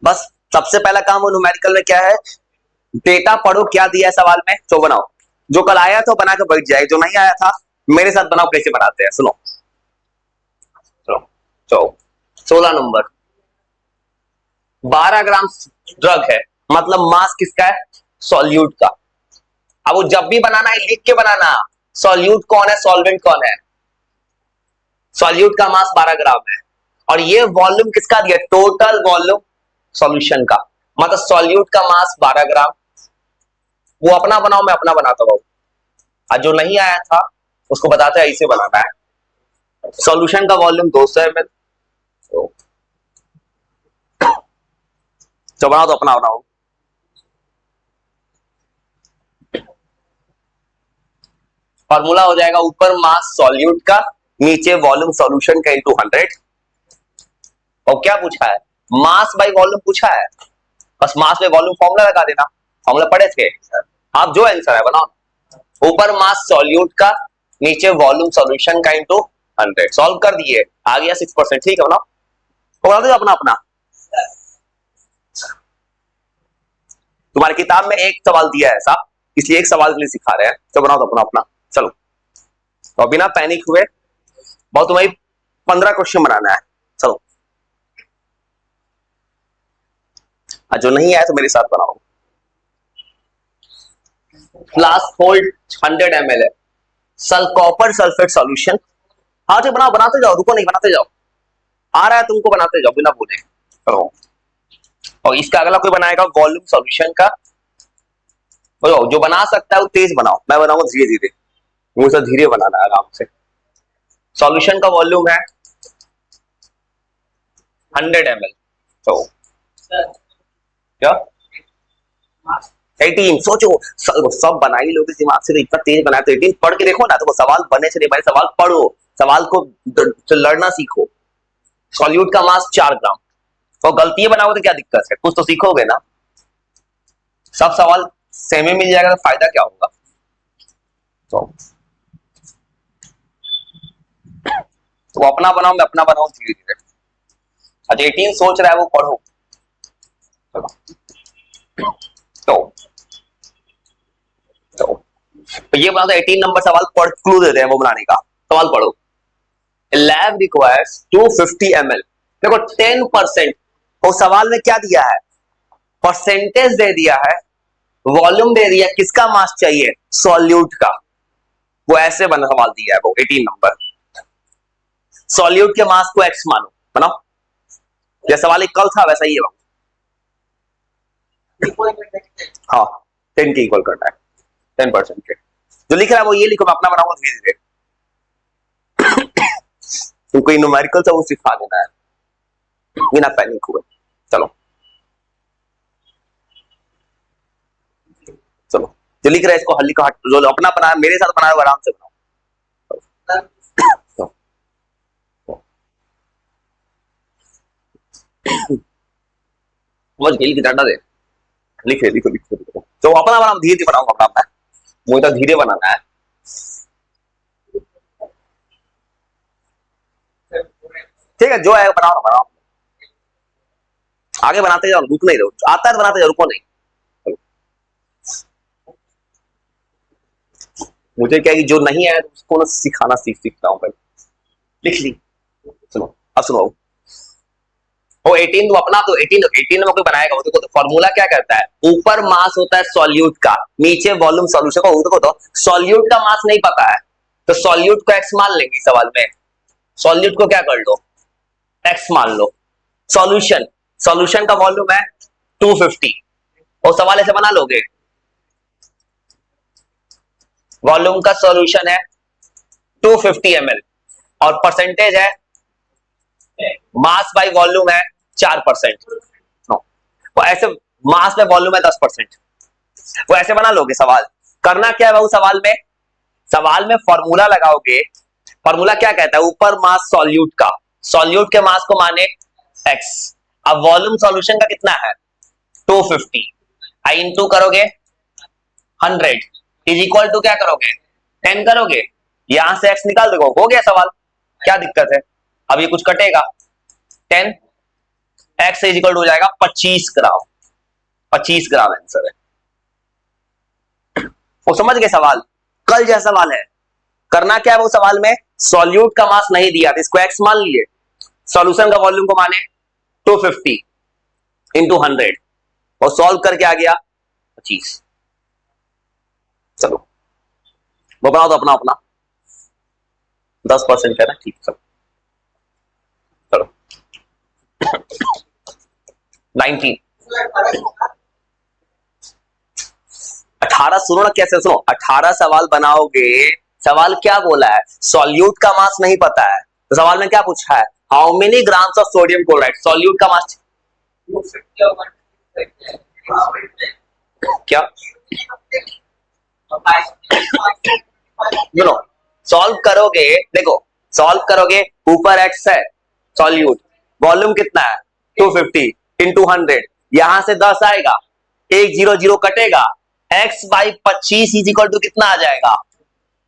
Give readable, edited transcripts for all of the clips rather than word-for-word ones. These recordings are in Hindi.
बस सबसे पहला काम वो न्यूमेरिकल में क्या है, डेटा पढ़ो क्या दिया है सवाल में तो बनाओ। जो कल आया था बना के बैठ जाए, जो नहीं आया था मेरे साथ बनाओ कैसे बनाते हैं। सुनो चलो चलो 16 नंबर 12 ग्राम ड्रग है, मतलब मास किसका है, सॉल्यूट का। अब वो जब भी बनाना है लिख के बनाना, सॉल्यूट कौन है सॉल्वेंट कौन है। सॉल्यूट का मास 12 ग्राम है और ये वॉल्यूम किसका दिया, टोटल वॉल्यूम सॉल्यूशन का, मतलब सॉल्यूट का मास 12 ग्राम। वो अपना बनाओ मैं अपना बनाता हूं, और जो नहीं आया था उसको बताते हैं ऐसे बनाना है। सॉल्यूशन का वॉल्यूम 200 ml, तो बनाओ तो अपना बनाओ। फॉर्मूला हो जाएगा ऊपर मास सॉल्यूट का, नीचे वॉल्यूम सॉल्यूशन का इंटू 100। और क्या पूछा है, मास बाई वॉल्यूम पूछा है, बस मास बाई वॉल्यूम फॉर्मूला लगा देना। फॉर्मूला पढ़े थे आप, जो आंसर है बनाओ। ऊपर मास सॉल्यूट का, नीचे वॉल्यूम सॉल्यूशन का इंटू 100। सॉल्व कर दिए, आ गया 6%। ठीक है बनाओ, तो बना दो अपना अपना। तुम्हारी किताब में एक सवाल दिया है ऐसा, इसलिए एक सवाल के लिए सिखा रहे हैं, तो बनाओ तो अपना अपना। चलो तो बिना पैनिक हुए बहुत, तुम्हें 15 क्वेश्चन बनाना है। चलो, जो नहीं आया तो मेरे साथ बनाओ। फ्लास्क होल्ड 100 ml है, कॉपर सल्फेट सॉल्यूशन। हाँ जी बनाओ, बनाते जाओ, रुको नहीं, बनाते जाओ। आ रहा है तुमको, बनाते जाओ बिना बोले। चलो, और इसका अगला कोई बनाएगा वॉल्यूम सॉल्यूशन का। जो बना सकता है वो तेज बनाओ, मैं बनाऊंगा धीरे धीरे, मुझे धीरे बनाना है आराम से। सॉल्यूशन का वॉल्यूम है 100 ml। तो क्या 18, सोचो सब बना ही लोगे दिमाग से, तो इतना तेज बनाया। तो 18 पढ़ के देखो ना, तो सवाल बने से नहीं बने, सवाल पढ़ो, सवाल को लड़ना सीखो। सॉल्यूट का मास 4 ग्राम, तो गलती बनाओगे तो क्या दिक्कत है, कुछ तो सीखोगे ना। सब सवाल सेम ही मिल जाएगा तो फायदा क्या होगा। तो अपना बनाओ मैं अपना बनाऊं धीरे धीरे। अच्छा 18 सोच रहा है वो पढ़ो। तो तो ये बना, 18 नंबर सवाल पढ़, क्लू दे रहे हैं वो बनाने का। सवाल पढ़ो। Lab requires 250 ml। देखो 10%, वो सवाल में क्या दिया है, परसेंटेज दे दिया है, वॉल्यूम दे दिया, किसका मास चाहिए, सॉल्यूट का। वो ऐसे बना सवाल दिया है वो 18 नंबर। सॉल्यूट के मास को एक्स मानो, बनाओ। यह सवाल एक कल था वैसा ही है। हाँ 10 के इक्वल करना है, 10% के। जो लिख रहा है वो ये लिखो, मैं अपना बनाऊंगा धीरे धीरे। तुमको न्यूमेरिकल से वो सिखा देना है बिना पैनिक हुए। चलो चलो, जो लिख रहा है इसको हल्ली का, जो अपना बनाया मेरे साथ बनाया आराम से बनाओ। समझ गई, डाटा दे, लिखे लिखो लिखो लिखो। तो अपना बनाओ, धीरे धीरे बनाऊंगा अपना, मुझे तो धीरे बनाना है। ठीक है, जो है बनाओ बनाओ, आगे बनाते जाओ, रुक नहीं रहो, आता है तो बनाते जाओ, रुको नहीं। मुझे क्या है कि जो नहीं आया उसको ना सिखाना सीखता हूँ। लिख ली, सुनो अब सुनो। वो 18 तो अपना, तो 18 में कोई बनाएगा, देखो तो फॉर्मूला क्या करता है, ऊपर मास होता है सॉल्यूट का, नीचे वॉल्यूम सॉल्यूशन का। देखो तो सॉल्यूट का मास नहीं पता है, तो सॉल्यूट को एक्स मान लेंगे सवाल में। सॉल्यूट को क्या कर लो, एक्स मान लो। सॉल्यूशन, सॉल्यूशन का वॉल्यूम है 250, और सवाल ऐसे बना लोगे, वॉल्यूम का सॉल्यूशन है 250 ml, और परसेंटेज है मास बाई वॉल्यूम है 4%। वो ऐसे मास में वॉल्यूम है 10%, वो ऐसे बना लोगे सवाल। करना क्या है सवाल में, सवाल में फॉर्मूला लगाओगे। फॉर्मूला क्या कहता है, ऊपर मास सॉल्यूट का, सॉल्यूट के मास को माने x, अब वॉल्यूम सॉल्यूशन का कितना है 250, आई इंटू करोगे 100 इज इक्वल टू क्या करोगे 10 करोगे, यहां से x निकाल दोगे, हो गया सवाल। क्या दिक्कत है, अब ये कुछ कटेगा 10 एक्स इज इक्वल टू हो जाएगा 25 ग्राम। 25 ग्राम आंसर है। वो समझ गए सवाल? कल जैसा सवाल है। करना क्या है वो सवाल में, सॉल्यूट का मास नहीं दिया था, इसको एक्स मान लिए, सॉल्यूशन का वॉल्यूम को माने 250 इंटू 100 और सॉल्व करके आ गया 25। चलो वो बनाओ तो अपना अपना 10% है ना, ठीक। चलो चलो 19 18 सुनो ना, कैसे सुनो, 18 सवाल बनाओगे। सवाल क्या बोला है, सॉल्यूट का मास नहीं पता है, तो सवाल में क्या पूछा है, how many grams of sodium chloride, solute का मास क्या, सुनो सॉल्व करोगे, देखो सॉल्व करोगे, ऊपर एक्स है सॉल्यूट, वॉल्यूम कितना है 250 इंटू 100, यहां से 10 आएगा, 1 0 0 कटेगा, x by 25 is equal to कितना आ जाएगा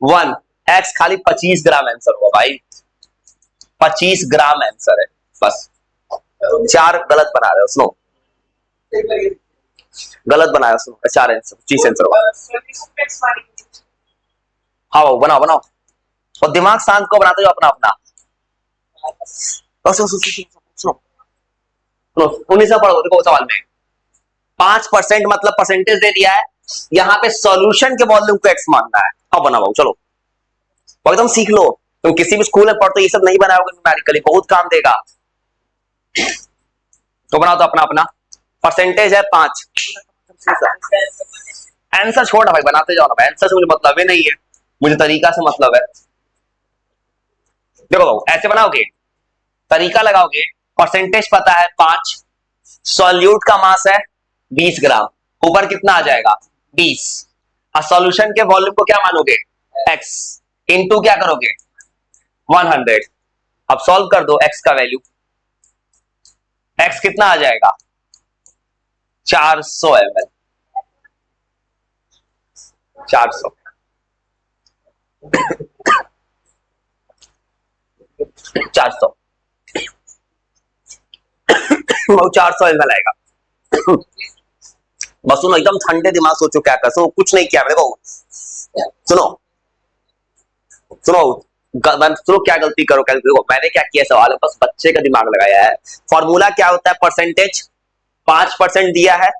1, x खाली 25 ग्राम आंसर होगा भाई, 25 ग्राम आंसर है बस। 4 गलत बना रहे हो, सुनो गलत बनाया, सुनो 4 आंसर 25 आंसर होगा। हाँ बनाओ बनाओ, और दिमाग शांत को बनाते हो अपना अपना। सुनो 19 से पढ़ो, देखो सवाल में 5% मतलब परसेंटेज दे दिया है, यहां पे सॉल्यूशन के वॉल्यूम को एक्स मानना है। अब बनाओ चलो, और एकदम सीख लो, तुम किसी भी स्कूल में पढ़ते ये सब नहीं बनाओगे न्यूमेरिकली, बहुत काम देगा। तो बनाओ तो अपना अपना, परसेंटेज है 5, आंसर छोड़ भाई, बनाते जाओ ना भाई, आंसर से मुझे मतलब ही नहीं है, मुझे तरीका से मतलब है। देखो बाबू ऐसे बनाओगे, तरीका लगाओगे, परसेंटेज पता है 5, सॉल्यूट का मास है 20 ग्राम, ऊपर कितना आ जाएगा 20, और सॉल्यूशन के वॉल्यूम को क्या मानोगे x, इनटू क्या करोगे 100। अब सॉल्व कर दो, x का वैल्यू, x कितना आ जाएगा 400 ml, 400 400 400 ml आएगा। बस सुनो, एकदम ठंडे दिमाग सोचो क्या कर, सुनो कुछ नहीं किया मेरे को, सुनो सुनो सुनो क्या गलती करो, देखो मैंने क्या किया, सवाल है बस बच्चे का दिमाग लगाया है। फॉर्मूला क्या होता है, परसेंटेज 5% दिया है,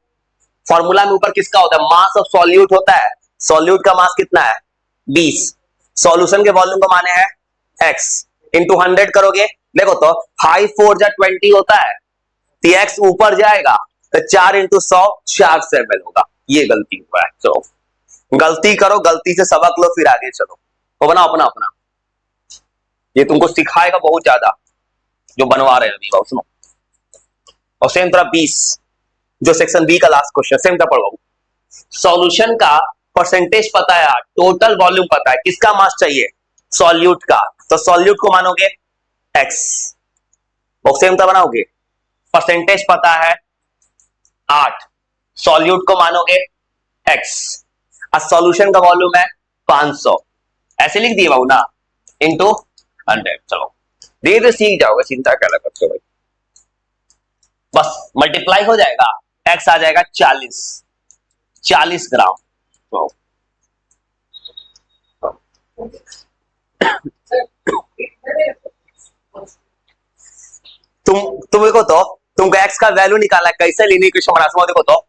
फॉर्मूला में ऊपर किसका होता है, मास ऑफ सॉल्यूट होता है, सॉल्यूट का मास कितना है 20, सॉल्यूशन के वॉल्यूम को माने है x, इंटू 100 करोगे, देखो तो 5 4 जा 20 होता है, तो x ऊपर जाएगा, तो 4 इंटू 100 400 ml होगा। ये गलती हुआ है, चलो गलती करो, गलती से सबक लो, फिर आगे चलो। तो बनाओ अपना अपना, ये तुमको सिखाएगा बहुत ज्यादा जो बनवा रहे हैं अभी, सुनो। और सेम तरह 20 जो सेक्शन बी का लास्ट क्वेश्चन, सेम तरह पढ़ो, सॉल्यूशन का परसेंटेज पता है, टोटल वॉल्यूम पता है, किसका मास चाहिए सॉल्यूट का, तो सॉल्यूट को मानोगे x, और सेम तरह बनाओगे, परसेंटेज पता है 8, सॉल्यूट को मानोगे x, और सॉल्यूशन का वॉल्यूम है 500, ऐसे लिख दिए बाबू ना, इंटू 100। चलो धीरे धीरे सीख जाओगे, चिंता क्या करते हो भाई, बस मल्टीप्लाई हो जाएगा, x आ जाएगा 40 ग्राम। तो तुम देखो तो, तुमको x का वैल्यू निकालना है, कैसे लेनी क्वेश्चन बना समझो, देखो तो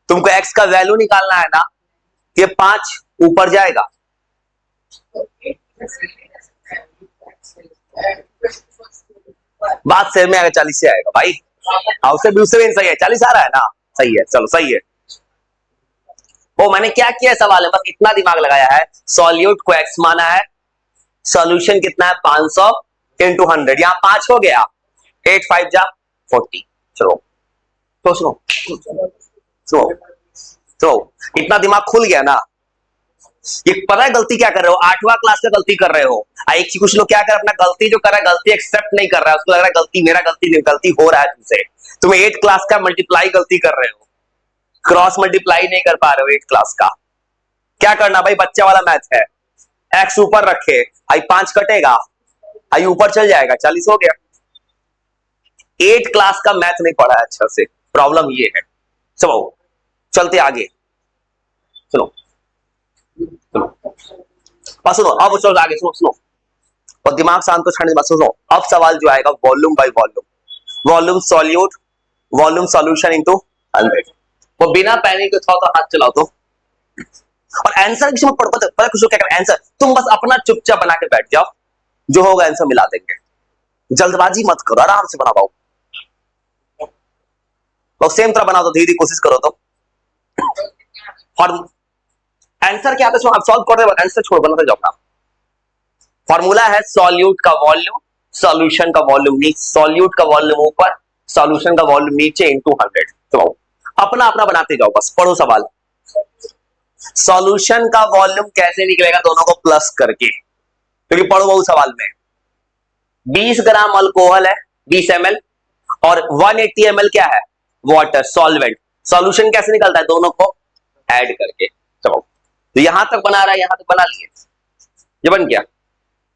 तुमको x का वैल्यू निकालना है ना, ये 5 ऊपर जाएगा, बात शेर में आएगा, 40 से आएगा भाई, उससे भी सही है, 40 आ रहा है ना, सही है, चलो सही है। वो मैंने क्या किया सवाल है, बस इतना दिमाग लगाया है, सॉल्यूट को x माना है, सॉल्यूशन कितना है 500 इंटू 100, यहां 5 हो गया, 8 5 जा 40। चलो तो सुनो सुनो सुनो, इतना दिमाग खुल गया ना, ये पता है गलती क्या कर रहे हो, 8वां क्लास का गलती कर रहे हो। एक कुछ लोग क्या कर, अपना गलती जो कर रहा है, गलती एक्सेप्ट नहीं कर रहा है, उसको लग रहा है गलती मेरा, गलती हो रहा है तुमसे, तुम्हें 8 क्लास का मल्टीप्लाई गलती कर रहे हो, क्रॉस मल्टीप्लाई नहीं कर पा रहे हो 8 क्लास का। क्या करना भाई, बच्चा वाला मैथ है, एक्स ऊपर रखे, आई 5 कटेगा, आई ऊपर चल जाएगा, 40 हो गया। 8 क्लास का मैथ नहीं पढ़ा है अच्छा से, प्रॉब्लम ये है। चलो चलते आगे, चलो चलो और सुनो, अब चलो आगे, सुनो सुनो और दिमाग शांत को छाने सुनो। अब सवाल जो आएगा volume by volume, volume solute, volume solution into 100। वो बिना पैनिक के तो हाथ चलाओ तो, और आंसर किसी में पता कुछ क्या कर, आंसर तुम बस अपना चुपचाप बना के बैठ जाओ, जो होगा आंसर मिला देंगे। जल्दबाजी मत करो, आराम से बना पाओ, तो सेम तरह बना दो, धीरे कोशिश करो तो। और आंसर क्या आता है आप सॉल्व कर रहे हो, आंसर छोड़ बनाते जाओ अपना। फॉर्मूला है सॉल्यूट का वॉल्यूम, सॉल्यूशन का वॉल्यूम नीचे, सॉल्यूट का वॉल्यूम ऊपर, सॉल्यूशन का वॉल्यूम नीचे इनटू 100। तो अपना अपना बनाते जाओ, बस पढ़ो सवाल। सॉल्यूशन का वॉल्यूम कैसे निकलेगा, दोनों को प्लस करके, क्योंकि पढ़ो बहुत सवाल में 20 ग्राम अल्कोहल है 20 ml और 180 ml क्या है वाटर सॉल्वेंट। सॉल्यूशन कैसे निकलता है, दोनों को ऐड करके। चलो तो यहां तक बना रहा है, यहां तक बना लिए, ये बन गया।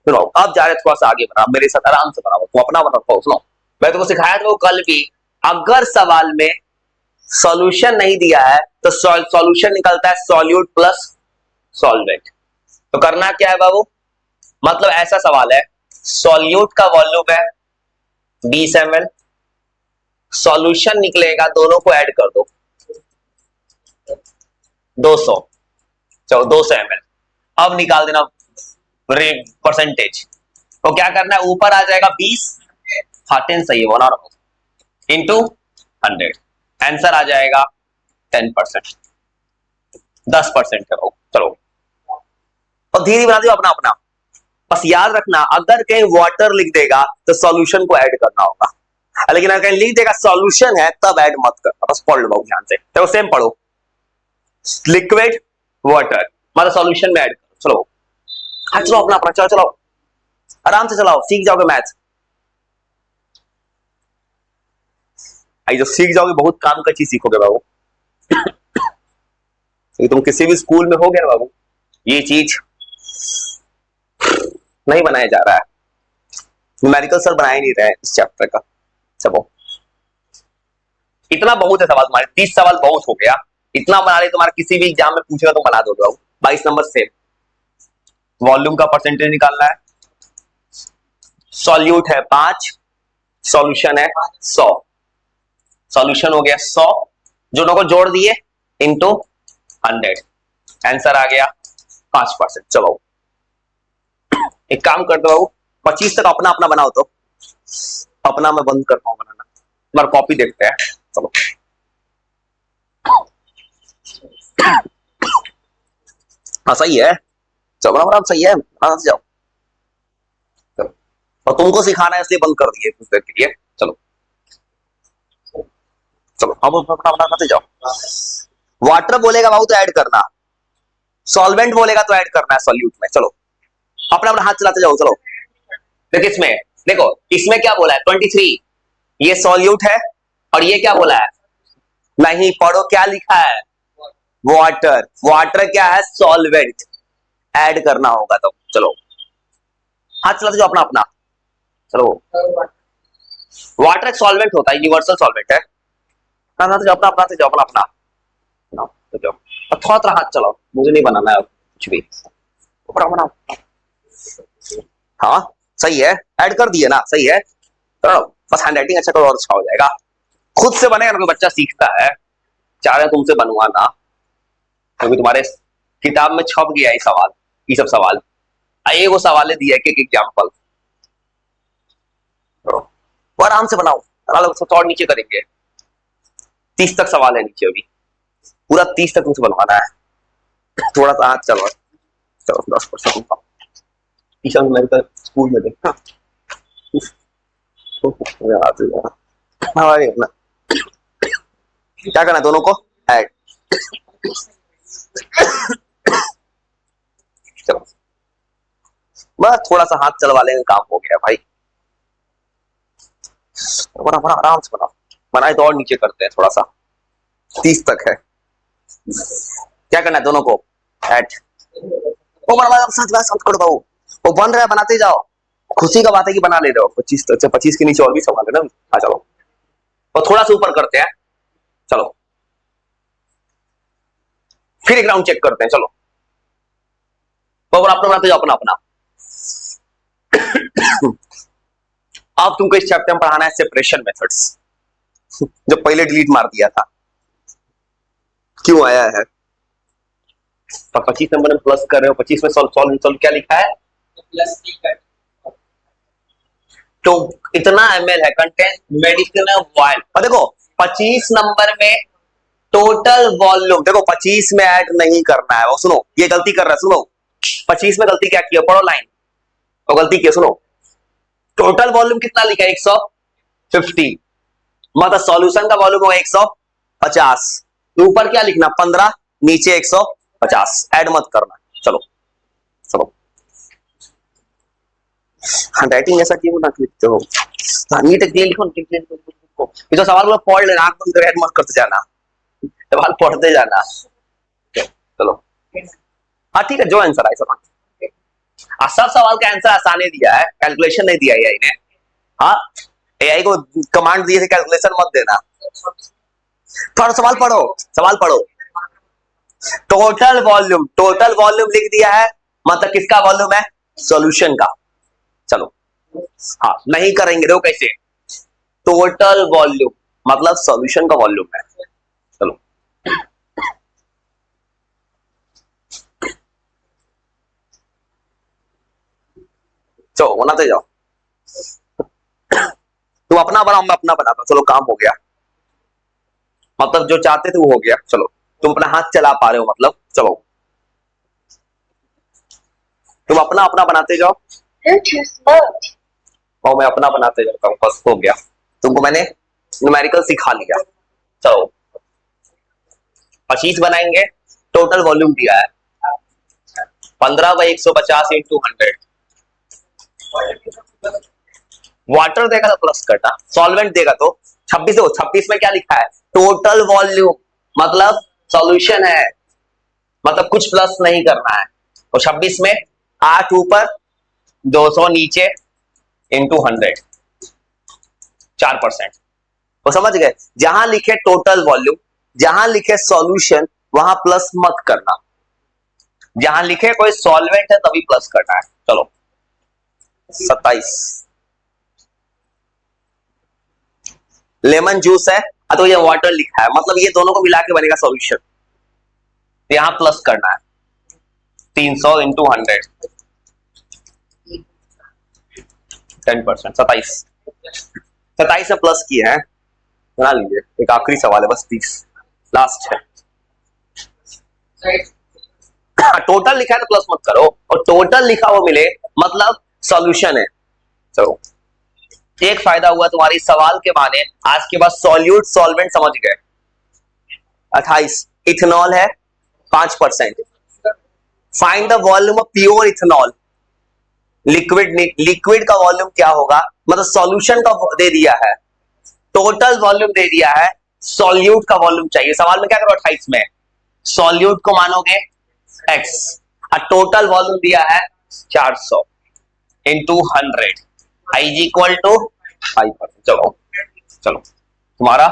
सुनो अब जा रहे थोड़ा सा आगे बना, मेरे साथ आराम से बनाओ, तुम अपना बनाओ। सुनो मैं तुमको सिखाया था वो कल भी, अगर सवाल में सॉल्यूशन नहीं दिया है तो सॉल्यूशन निकलता है सॉल्यूट प्लस सॉल्वेंट। तो करना क्या है बाबू, मतलब ऐसा सवाल है, सॉल्यूट का वॉल्यूम है 20 ml, सॉल्यूशन निकलेगा, दोनों को ऐड कर दो 200, चलो 200 ml। अब निकाल देना परसेंटेज, तो क्या करना है, ऊपर आ जाएगा 20, हाँ 10 सही है बना रहा हूं, इंटू 100, आंसर आ जाएगा 10%, 10% है। चलो और धीरे बना दो अपना अपना, बस याद रखना अगर कहीं वाटर लिख देगा तो सॉल्यूशन को ऐड करना होगा, लेकिन अगर कहीं लिख देगा सॉल्यूशन है तब ऐड मत करना, बस पढ़ लो ध्यान से। तो सेम पढ़ो, लिक्विड वाटर मतलब सॉल्यूशन में ऐड करो। चलो हाँ चलो अपना अपना चलो चलो आराम से चलाओ, सीख जाओगे मैथ, जो सीख जाओगे बहुत काम का चीज सीखोगे बाबू। तुम किसी भी स्कूल में हो गया बाबू, ये चीज नहीं बनाया जा रहा है, न्यूमेरिकल सर बना ही नहीं रहे इस चैप्टर का। चलो इतना बहुत है सवाल तुम्हारे, 30 सवाल बहुत हो गया, इतना बना ले, तुम्हारे किसी भी एग्जाम में पूछेगा तो बना दोगे बाबू। 22 नंबर से वॉल्यूम का परसेंटेज निकालना है, सॉल्यूट है 5, सॉल्यूशन है 100, सॉल्यूशन हो गया 100, दोनों को जोड़ दिए इनटू 100, आंसर आ गया 5%। चलो एक काम करते बाबू, 25 तक अपना अपना बनाओ, तो अपना मैं बंद करता हूं बनाना, तुम्हारा कॉपी देखते हैं। चलो हाँ सही है, चलो आराम सही है, आराम से जाओ। चलो और तुमको सिखाना है इसलिए बंद कर दिए कुछ देर के लिए। चलो चलो अब अपना अपना खाते जाओ। वाटर बोलेगा बाबू तो ऐड करना, सॉल्वेंट बोलेगा तो ऐड करना है सॉल्यूट में। चलो अपना अपना हाथ चलाते जाओ। चलो देखो इसमें, देखो इसमें क्या बोला है 23, ये सॉल्यूट है और ये क्या बोला है, नहीं पढ़ो क्या लिखा है, वाटर, वाटर क्या है सॉल्वेंट, ऐड करना होगा तो। चलो हाथ चलाते जाओ अपना अपना। चलो वाटर एक सॉल्वेंट होता है, यूनिवर्सल सॉल्वेंट है, अपना अपना जाओ अपना अपना तो जाओ, अब थोड़ा थोड़ा हाथ चलाओ, मुझे नहीं बनाना है कुछ भी, बनाओ। हाँ सही है, ऐड कर दिए ना, सही है, तो बस हैंडराइटिंग अच्छा करो और अच्छा हो जाएगा। खुद से बनेगा ना, बच्चा सीखता है, चाह रहे तुमसे बनवाना, क्योंकि तुम्हारे किताब में छप गया ये सवाल, ये सब सवाल, ये वो सवाल दिया एक एग्जाम्पल, तो आराम से बनाओ, और नीचे करेंगे 30 तक सवाल है नीचे, अभी पूरा 30 तक तुमसे बनवाना है। थोड़ा सा हाथ चलो, चलो 10% का स्कूल में देखा क्या करना है, दोनों को ऐड। चलो बस थोड़ा सा हाथ चलवा लेंगे, काम हो गया भाई। बना बना आराम से बनाओ, बनाए तो और नीचे करते हैं थोड़ा सा, 30 तक है। क्या करना है, दोनों को ऐड, वो बना साथ करो बाबू, वो बन रहा है बनाते जाओ, खुशी का बात है कि बना ले रहे हो। 25 के नीचे और भी सवाल है ना, आ चलो और थोड़ा सा ऊपर करते हैं। चलो फिर एक राउंड चेक करते हैं। चलो अपना बनाते जाओ, अपना अपना। अब तुमको इस चैप्टर में पढ़ाना है सेपरेशन मेथड्स, जो पहले डिलीट मार दिया था। क्यों आया है? तो 25 नंबर में प्लस कर रहे हो, 25 में सॉल्व क्या लिखा है? प्लस तो इतना ml है कंटेंट मेडिसिनल वायल। और देखो 25 नंबर में टोटल वॉल्यूम, देखो 25 में ऐड नहीं करना है। वो सुनो, ये गलती कर रहा है, सुनो 25 में गलती क्या की है, पढ़ो लाइन। तो गलती की, सुनो टोटल वॉल्यूम कितना लिखा है 150, मतलब सॉल्यूशन का वॉल्यूम होगा 150। ऊपर क्या लिखना 15, नीचे 150, ऐड मत करना। चलो चलो राइटिंग ऐसा क्यों ना लिखते हो? नीट लिखो, ये तो सवाल पढ़ लेना, आंख बंद करके ऐड मत करते जाना, सवाल पढ़ते जाना। चलो हाँ ठीक है, जो आंसर आए सब। सब सवाल का आंसर आसान ही दिया है, कैलकुलेशन नहीं दिया एआई ने। हाँ एआई को कमांड दिए थे कैलकुलेशन मत देना। थोड़ा सवाल पढ़ो, सवाल पढ़ो। टोटल वॉल्यूम लिख दिया है, मतलब किसका वॉल्यूम है? सॉल्यूशन का। चलो हाँ नहीं करेंगे, देखो कैसे, टोटल वॉल्यूम मतलब सॉल्यूशन का वॉल्यूम है। चलो चलो बनाते जाओ, तुम अपना बनाओ मैं अपना बनाता हूं। चलो काम हो गया, मतलब जो चाहते थे वो हो गया। चलो तुम अपना हाथ चला पा रहे हो, मतलब चलो तुम अपना अपना बनाते जाओ और मैं अपना बनाते जाता हूँ। बस हो गया, तुमको मैंने न्यूमेरिकल सिखा लिया। चलो 25 बनाएंगे, टोटल वॉल्यूम दिया है 15/150 इंटू 100। वाटर देगा तो प्लस करना, सॉल्वेंट देगा तो 26 हो। 26 में क्या लिखा है? टोटल वॉल्यूम मतलब सॉल्यूशन है, मतलब कुछ प्लस नहीं करना है। और 26 में 8 ऊपर 200 नीचे इंटू 100, 4%। वो समझ गए? जहां लिखे टोटल वॉल्यूम, जहां लिखे सॉल्यूशन, वहां प्लस मत करना। जहां लिखे कोई सॉल्वेंट है तभी प्लस करना है। चलो 27 लेमन जूस है, तो ये वाटर लिखा है, मतलब ये दोनों को मिला के बनेगा सॉल्यूशन। यहां प्लस करना है 300 इंटू 100, 10%। 27 से प्लस किए हैं, बना लीजिए। एक आखिरी सवाल है बस, 30 लास्ट है। टोटल लिखा है तो प्लस मत करो, और टोटल लिखा वो मिले मतलब सॉल्यूशन है। चलो एक फायदा हुआ तुम्हारी सवाल के माने, आज के बाद सॉल्यूट सॉल्वेंट समझ गए। 28 इथेनॉल है 5%। Find the volume of pure ethanol. Liquid का वॉल्यूम क्या होगा, मतलब सॉल्यूशन का दे दिया है, टोटल वॉल्यूम दे दिया है, सॉल्यूट का वॉल्यूम चाहिए। सवाल में क्या करो 28 में सॉल्यूट को मानोगे x, और टोटल वॉल्यूम दिया है 400 इंटू 100 इज इक्वल टू 5%। चलो चलो तुम्हारा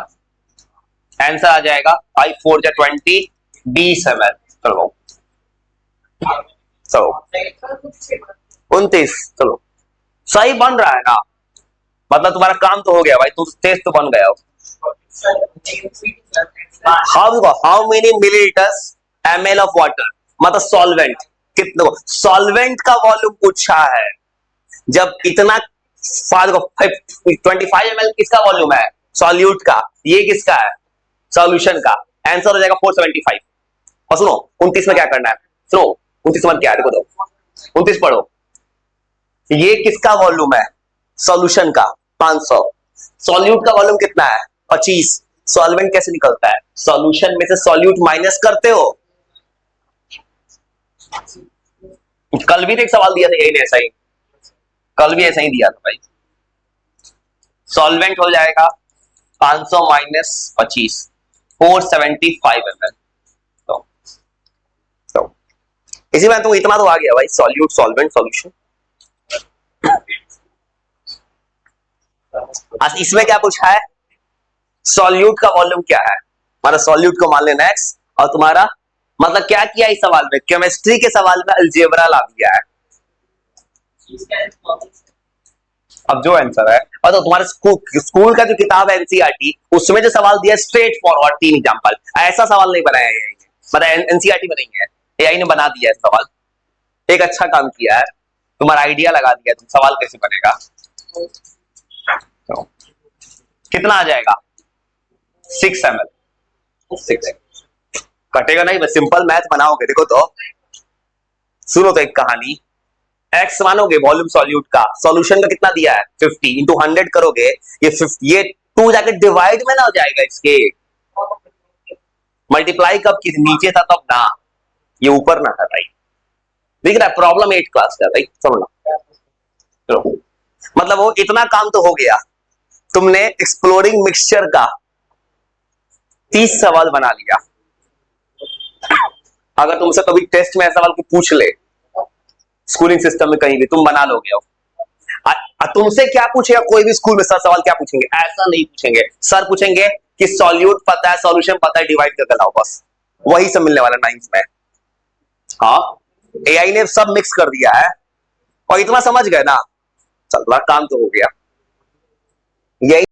आंसर आ जाएगा 5 4 जा 20, 20 ml। चलो चलो 29। चलो सही बन रहा है ना, मतलब तुम्हारा काम तो हो गया भाई, तुम तेज तो बन गया हो। How many millilitres ml of water, मतलब सॉल्वेंट कितना, सॉल्वेंट का वॉल्यूम पूछा है। जब इतना 25 ml किसका वॉल्यूम है? सॉल्यूट का। ये किसका है? सॉल्यूशन का। आंसर हो जाएगा 475। और सुनो 29 में क्या करना है, सुनो 29 में क्या है, देखो दो 29 पढ़ो। ये किसका वॉल्यूम है? सॉल्यूशन का 500। सॉल्यूट का वॉल्यूम कितना है? 25। सॉल्वेंट कैसे निकलता है? सॉल्यूशन में से सॉल्यूट माइनस करते हो। कल भी तो एक सवाल दिया था यही ऐसा ही, कल भी ऐसा ही दिया था भाई। सॉल्वेंट हो जाएगा 500 माइनस 25, 475 ml। तो इसी में तो इतना तो आ गया भाई, सॉल्यूट सॉल्वेंट सॉल्यूशन। आज इसमें क्या पूछा है? सॉल्यूट का वॉल्यूम क्या है, हमारा सॉल्यूट को मान लेना x, और तुम्हारा मतलब क्या किया इस सवाल में, केमिस्ट्री के सवाल में अलजेब्रा ला दिया है। अब जो आंसर है, और तो तुम्हारे स्कूल का जो किताब है एनसीईआरटी, उसमें जो सवाल दिया स्ट्रेट फॉरवर्ड 3 एग्जांपल, ऐसा सवाल नहीं बनाया है, मतलब एनसीईआरटी में नहीं है, एआई ने बना दिया है सवाल। एक अच्छा काम किया है, तुम्हारा आइडिया लगा दिया, तुम सवाल कैसे बनेगा। तो कितना आ जाएगा 6 ml, 6 कटेगा नहीं, बस सिंपल मैथ बनाओगे। देखो तो सुनो तो एक कहानी, एक्स मानोगे वॉल्यूम सॉल्यूट का, सॉल्यूशन का कितना दिया है 50, इंटू 100 करोगे, ये 2 जाके डिवाइड में ना हो जाएगा, इसके मल्टीप्लाई कब की, नीचे था तब ना, ये ऊपर ना था भाई। दिख रहा है प्रॉब्लम 8 क्लास का भाई, समझना। चलो मतलब वो इतना काम तो हो गया, तुमने एक्सप्लोरिंग मिक्सचर का 30 सवाल बना लिया। अगर तुमसे कभी टेस्ट में ऐसा सवाल को पूछ ले, स्कूलिंग सिस्टम में कहीं भी, तुम बना लोगे। तुमसे क्या पूछेगा कोई भी स्कूल में, सर सवाल क्या पूछेंगे, ऐसा नहीं पूछेंगे। सर पूछेंगे कि सॉल्यूट पता है, सॉल्यूशन पता है, डिवाइड करके लाओ, बस वही सब मिलने वाला 9th में। हाँ, एआई ने सब मिक्स कर दिया है, और इतना समझ गए ना, चल काम तो हो गया। यही